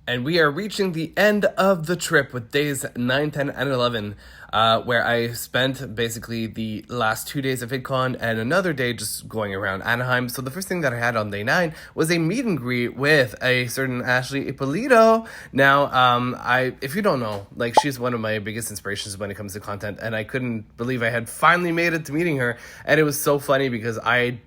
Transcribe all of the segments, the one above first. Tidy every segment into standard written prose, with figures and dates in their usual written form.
And we are reaching the end of the trip with days 9, 10, and 11, where I spent basically the last 2 days of VidCon and another day just going around Anaheim. So the first thing that I had on day 9 was a meet and greet with a certain Ashley Ippolito. Now, if you don't know, like, she's one of my biggest inspirations when it comes to content, and I couldn't believe I had finally made it to meeting her. And it was so funny because I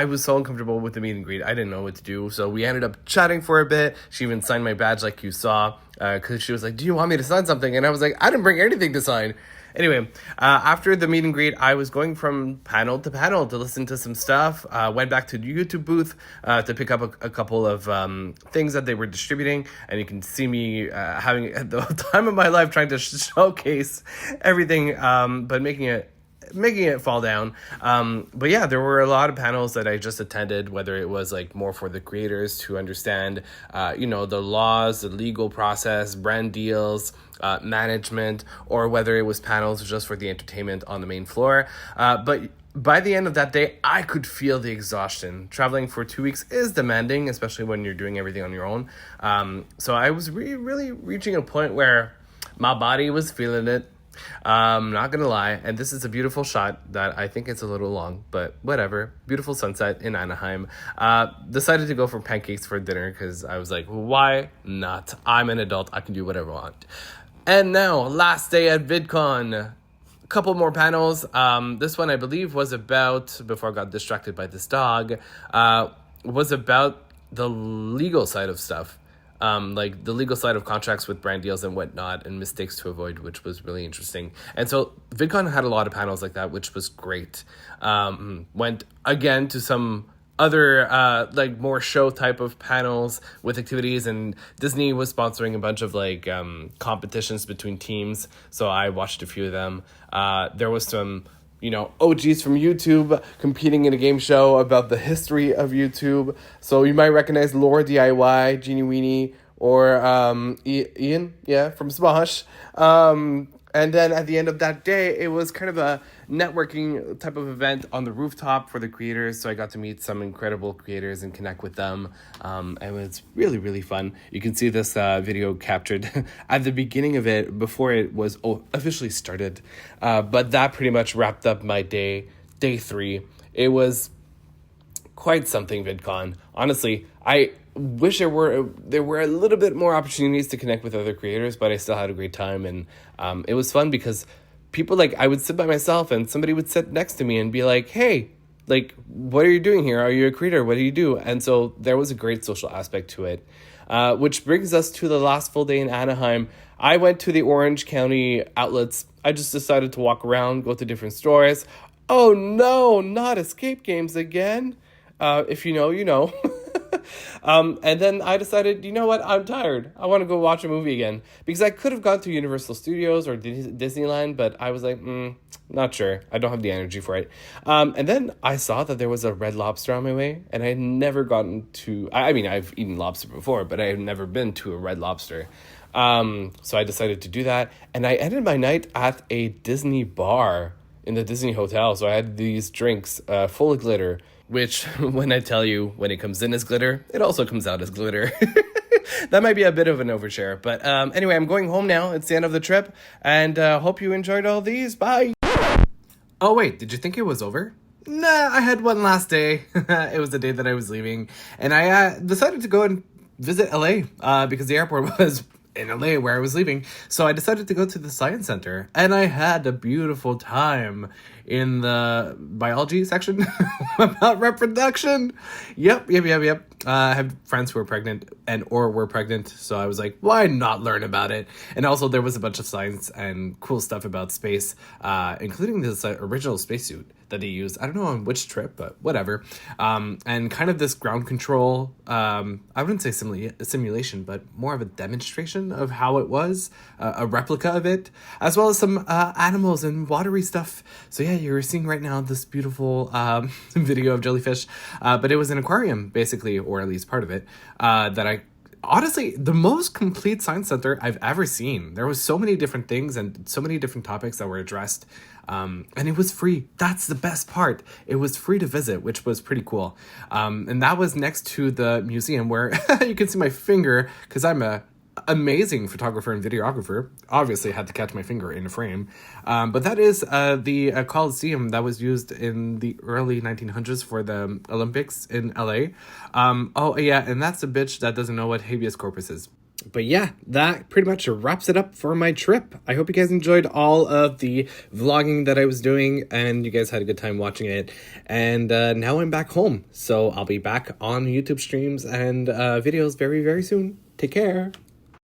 was so uncomfortable with the meet and greet. I didn't know what to do. So we ended up chatting for a bit. She even signed my badge like you saw, because she was like, do you want me to sign something? And I was like, I didn't bring anything to sign. Anyway, after the meet and greet, I was going from panel to panel to listen to some stuff. Went back to the YouTube booth to pick up a couple of things that they were distributing. And you can see me having the time of my life trying to showcase everything, but making it fall down. But yeah, there were a lot of panels that I just attended, whether it was like more for the creators to understand, the laws, the legal process, brand deals, management, or whether it was panels just for the entertainment on the main floor. But by the end of that day, I could feel the exhaustion. Traveling for 2 weeks is demanding, especially when you're doing everything on your own. So I was really reaching a point where my body was feeling it. Not gonna lie, and this is a beautiful shot that I think it's a little long, but whatever. Beautiful sunset in Anaheim. Decided to go for pancakes for dinner because I was like, why not? I'm an adult, I can do whatever I want. And now, last day at VidCon. A couple more panels. This one I believe was about, before I got distracted by this dog, was about the legal side of stuff. Like the legal side of contracts with brand deals and whatnot and mistakes to avoid, which was really interesting. And so VidCon had a lot of panels like that, which was great. Went again to some other like more show type of panels with activities, and Disney was sponsoring a bunch of like competitions between teams. So I watched a few of them. There was some OGs from YouTube competing in a game show about the history of YouTube. So you might recognize Laura DIY, Genie Weenie, or Ian, from Smosh. And then at the end of that day, it was kind of a networking type of event on the rooftop for the creators. So I got to meet some incredible creators and connect with them. And it was really fun. You can see this video captured at the beginning of it before it was officially started. But that pretty much wrapped up my day 3. It was quite something, VidCon. Honestly, I wish there were a little bit more opportunities to connect with other creators, but I still had a great time. And it was fun because people, like, I would sit by myself and somebody would sit next to me and be like, hey, like, what are you doing here? Are you a creator? What do you do? And so there was a great social aspect to it, which brings us to the last full day in Anaheim. I went to the Orange County outlets. I just decided to walk around, go to different stores. Oh no, not Escape Games again. If you know, you know. And then I decided, you know what, I'm tired. I want to go watch a movie again. Because I could have gone to Universal Studios or Disneyland, but I was like, not sure. I don't have the energy for it. And then I saw that there was a Red Lobster on my way, and I had never gotten to, I mean, I've eaten lobster before, but I had never been to a Red Lobster. So I decided to do that, and I ended my night at a Disney bar in the Disney Hotel. So I had these drinks full of glitter, which, when I tell you, when it comes in as glitter, it also comes out as glitter. That might be a bit of an overshare. But anyway, I'm going home now. It's the end of the trip. And hope you enjoyed all these. Bye. Oh, wait. Did you think it was over? Nah, I had one last day. It was the day that I was leaving. And I decided to go and visit LA because the airport was in LA where I was leaving. So I decided to go to the Science Center. And I had a beautiful time in the biology section about reproduction. Yep. I have friends who are pregnant or were pregnant, so I was like, why not learn about it? And also there was a bunch of science and cool stuff about space, including this original spacesuit that they used. I don't know on which trip, but whatever. And kind of this ground control, I wouldn't say simulation, but more of a demonstration of how it was, a replica of it, as well as some animals and watery stuff. So yeah, you're seeing right now this beautiful video of jellyfish, but it was an aquarium, basically, or at least part of it, that I honestly, the most complete science center I've ever seen. There was so many different things and so many different topics that were addressed. And it was free. That's the best part. It was free to visit, which was pretty cool. And that was next to the museum where you can see my finger because I'm a amazing photographer and videographer. Obviously, I had to catch my finger in a frame. But that is the Coliseum that was used in the early 1900s for the Olympics in LA. Oh, yeah, and that's a bitch that doesn't know what habeas corpus is. But yeah, that pretty much wraps it up for my trip. I hope you guys enjoyed all of the vlogging that I was doing and you guys had a good time watching it. And now I'm back home. So I'll be back on YouTube streams and videos very, very soon. Take care.